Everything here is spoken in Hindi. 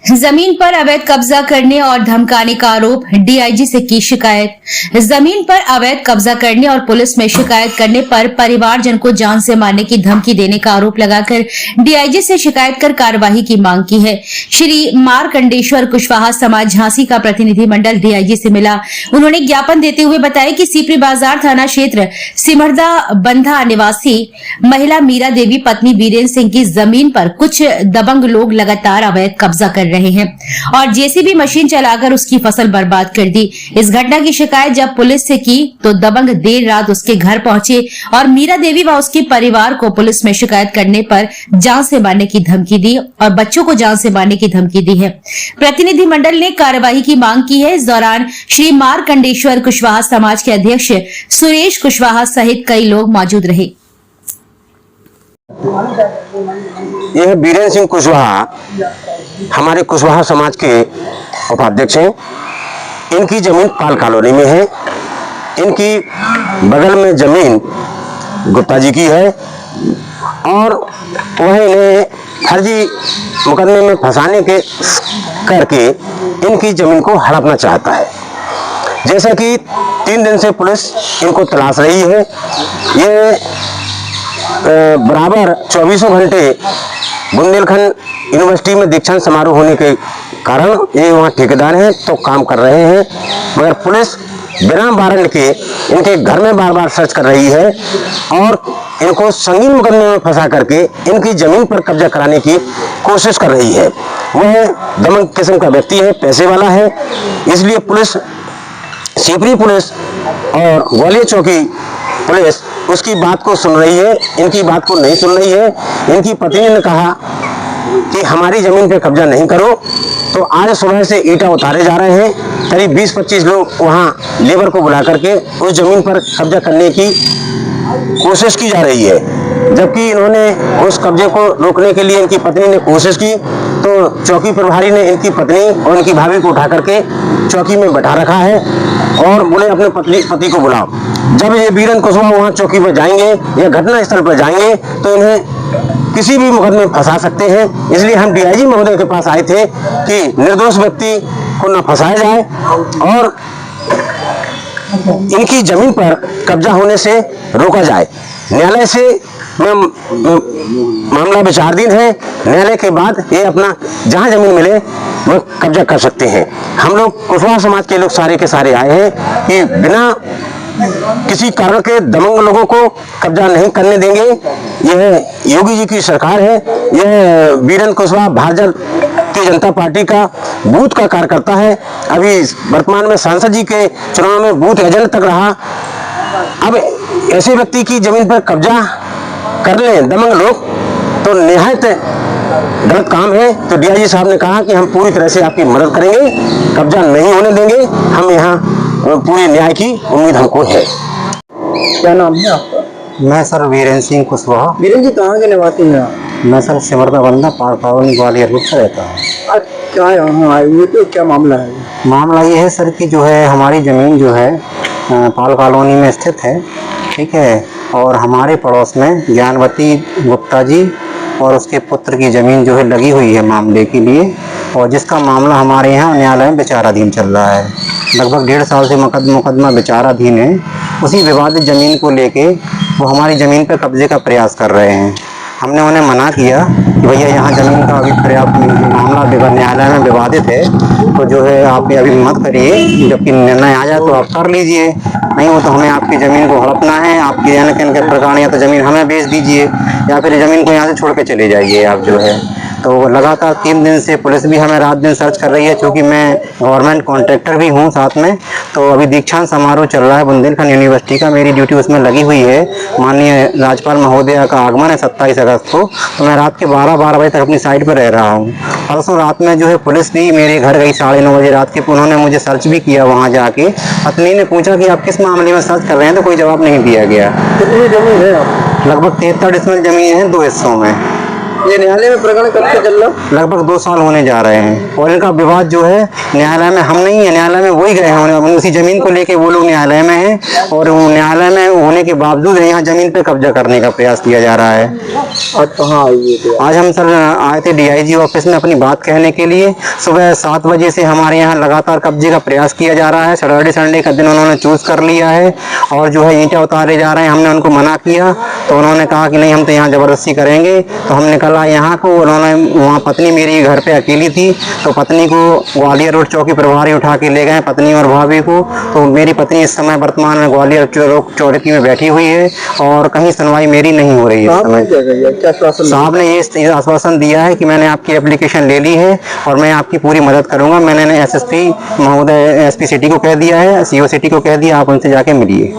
जमीन पर अवैध कब्जा करने और धमकाने का आरोप, डीआईजी से की शिकायत। जमीन पर अवैध कब्जा करने और पुलिस में शिकायत करने पर परिवारजन को जान से मारने की धमकी देने का आरोप लगाकर डीआईजी से शिकायत कर कार्यवाही की मांग की है। श्री मार्कंडेश्वर कुशवाहा समाज झांसी का प्रतिनिधि मंडल डीआईजी से मिला। उन्होंने ज्ञापन देते हुए बताया कि सीपरी बाजार थाना क्षेत्र सिमरदा बंधा निवासी महिला मीरा देवी पत्नी बीरेन सिंह की जमीन पर कुछ दबंग लोग लगातार अवैध कब्जा कर रहे हैं और जेसीबी मशीन चलाकर उसकी फसल बर्बाद कर दी। इस घटना की शिकायत जब पुलिस से की तो दबंग देर रात उसके घर पहुंचे और मीरा देवी व उसके परिवार को पुलिस में शिकायत करने पर जान से मारने की धमकी दी और बच्चों को जान से मारने की धमकी दी है। प्रतिनिधि मंडल ने कार्यवाही की मांग की है। इस दौरान श्री मार्कंडेश्वर कुशवाहा समाज के अध्यक्ष सुरेश कुशवाहा सहित कई लोग मौजूद रहे। यह बीरेन सिंह कुशवाहा हमारे कुशवाहा समाज के उपाध्यक्ष हैं। इनकी जमीन पाल कॉलोनी में है। इनकी बगल में जमीन गुप्ता जी की है और वह इन्हें फर्जी मुकदमे में फंसाने के करके इनकी जमीन को हड़पना चाहता है। जैसा कि 3 दिन से पुलिस इनको तलाश रही है। ये बराबर 24 घंटे बुंदेलखंड यूनिवर्सिटी में दीक्षांत समारोह होने के कारण ये वहाँ ठेकेदार हैं तो काम कर रहे हैं, मगर पुलिस बिना वारंट के इनके घर में बार बार सर्च कर रही है और इनको संगीन मुकदमे में फंसा करके इनकी जमीन पर कब्जा कराने की कोशिश कर रही है। वह दमन किस्म का व्यक्ति है, पैसे वाला है, इसलिए पुलिस, सीपरी पुलिस और ग्वालियर चौकी पुलिस उसकी बात को सुन रही है, इनकी बात को नहीं सुन रही है। इनकी पत्नी ने कहा कि हमारी जमीन पे कब्जा नहीं करो, तो आज सुबह से ईंटा उतारे जा रहे हैं। करीब 20-25 लोग वहाँ लेबर को बुला करके उस जमीन पर कब्जा करने की कोशिश की जा रही है। जबकि इन्होंने उस कब्जे को रोकने के लिए इनकी पत्नी ने कोशिश की तो चौकी प्रभारी ने इनकी पत्नी और इनकी भाभी को उठा करके चौकी में बैठा रखा है और बोले अपने पति को बुलाओ। जब ये बीरेन कुशवाहा वहाँ चौकी पर जाएंगे या घटना स्थल पर जाएंगे तो इन्हें किसी भी मुकदमे में फंसा सकते हैं। इसलिए हम डीआईजी महोदय के पास आए थे कि निर्दोष व्यक्ति को न फंसाया जाए और इनकी जमीन पर कब्जा होने से रोका जाए। न्यायालय से मामला विचाराधीन है। न्यायालय के बाद ये अपना जहां जमीन मिले वो कब्जा कर सकते हैं। हम लोग कुशवाहा समाज के लोग सारे के सारे आए हैं कि बिना किसी कारण के दबंग लोगों को कब्जा नहीं करने देंगे। यह योगी जी की सरकार है। यह बीरेन कुशवाहा भारतीय जनता पार्टी का बूथ का कार्यकर्ता है। अभी वर्तमान में सांसद जी के चुनाव में बूथ एजेंट तक रहा। अब ऐसे व्यक्ति की जमीन पर कब्जा कर लें दबंग लोग तो निहायत गलत काम है। तो डीआईजी साहब ने कहा कि हम पूरी तरह से आपकी मदद करेंगे, कब्जा नहीं होने देंगे। हम यहाँ पूरे न्याय की उम्मीद हमको है। क्या नाम है आपका? मैं सर बीरेन सिंह कुशवाहा। बीरेन जी कहाँ के निवासी हैं? मैं सर सिमरदा बंधा पाल कॉलोनी ग्वालियर रोड से रहता हूँ। क्या यहाँ आए हुए तो क्या मामला है? मामला ये है सर कि जो है हमारी ज़मीन जो है पाल कॉलोनी में स्थित है, ठीक है, और हमारे पड़ोस में ज्ञानवती गुप्ता जी और उसके पुत्र की ज़मीन जो है लगी हुई है मामले के लिए, और जिसका मामला हमारे यहाँ न्यायालय में विचाराधीन चल रहा है। लगभग 1.5 साल से मुकदमा विचाराधीन है। उसी विवादित ज़मीन को लेके वो हमारी ज़मीन पर कब्जे का प्रयास कर रहे हैं। हमने उन्हें मना किया कि भैया यहाँ ज़मीन का अभी पर्याप्त मामला न्यायालय में विवादित है, तो जो है आप अभी मत करिए, जबकि निर्णय आ जाए तो आप कर लीजिए, नहीं हो तो हमें आपकी ज़मीन को हड़पना है, आपकी यानी के प्रकार या तो ज़मीन हमें बेच दीजिए या फिर ज़मीन को यहाँ से छोड़ के चले जाइए आप जो है। तो लगातार 3 दिन से पुलिस भी हमें रात दिन सर्च कर रही है, क्योंकि मैं गवर्नमेंट कॉन्ट्रैक्टर भी हूँ साथ में। तो अभी दीक्षांत समारोह चल रहा है बुंदेलखंड यूनिवर्सिटी का, मेरी ड्यूटी उसमें लगी हुई है। माननीय राज्यपाल महोदय का आगमन है 27 अगस्त को, तो मैं रात के 12 बजे तक अपनी साइट पर रह रहा हूँ। परसों रात में जो है पुलिस भी मेरे घर गई 9:30 बजे रात के। उन्होंने मुझे सर्च भी किया वहाँ जाके। पत्नी ने पूछा कि आप किस मामले में सर्च कर रहे हैं, तो कोई जवाब नहीं दिया गया। कितनी जमीन है आप? लगभग 73 डिसमिल जमीन है 2 हिस्सों में। ये न्यायालय में प्रकरण कब से चल रहा? लगभग 2 साल होने जा रहे हैं और इनका विवाद जो है न्यायालय में, हम नहीं है न्यायालय में, वही गए हैं उसी जमीन को लेके, वो लोग न्यायालय में हैं और वो न्यायालय में होने के बावजूद यहाँ जमीन पे कब्जा करने का प्रयास किया जा रहा है। आज कहाँ आई ये तो? आज हम सर आए थे डीआईजी ऑफिस में अपनी बात कहने के लिए। सुबह 7 बजे से हमारे यहाँ लगातार कब्जे का प्रयास किया जा रहा है। सैटरडे संडे का दिन उन्होंने चूज कर लिया है और जो है ईंटें उतारे जा रहे हैं। हमने उनको मना किया तो उन्होंने कहा कि नहीं, हम तो यहाँ ज़बरदस्ती करेंगे। तो हम निकला यहाँ को, उन्होंने वहाँ पत्नी मेरी घर पे अकेली थी तो पत्नी को ग्वालियर रोड चौकी प्रभारी उठा के ले गए, पत्नी और भाभी को। तो मेरी पत्नी इस समय वर्तमान में ग्वालियर चौकी में बैठी हुई है और कहीं सुनवाई मेरी नहीं हो रही है इस समय। क्या शासन साहब ने ये आश्वासन दिया है कि मैंने आपकी एप्लीकेशन ले ली है और मैं आपकी पूरी मदद करूंगा। मैंने एसएसपी महोदय, एसपी सिटी को कह दिया है, सीओ सिटी को कह दिया, आप उनसे जाके मिलिए।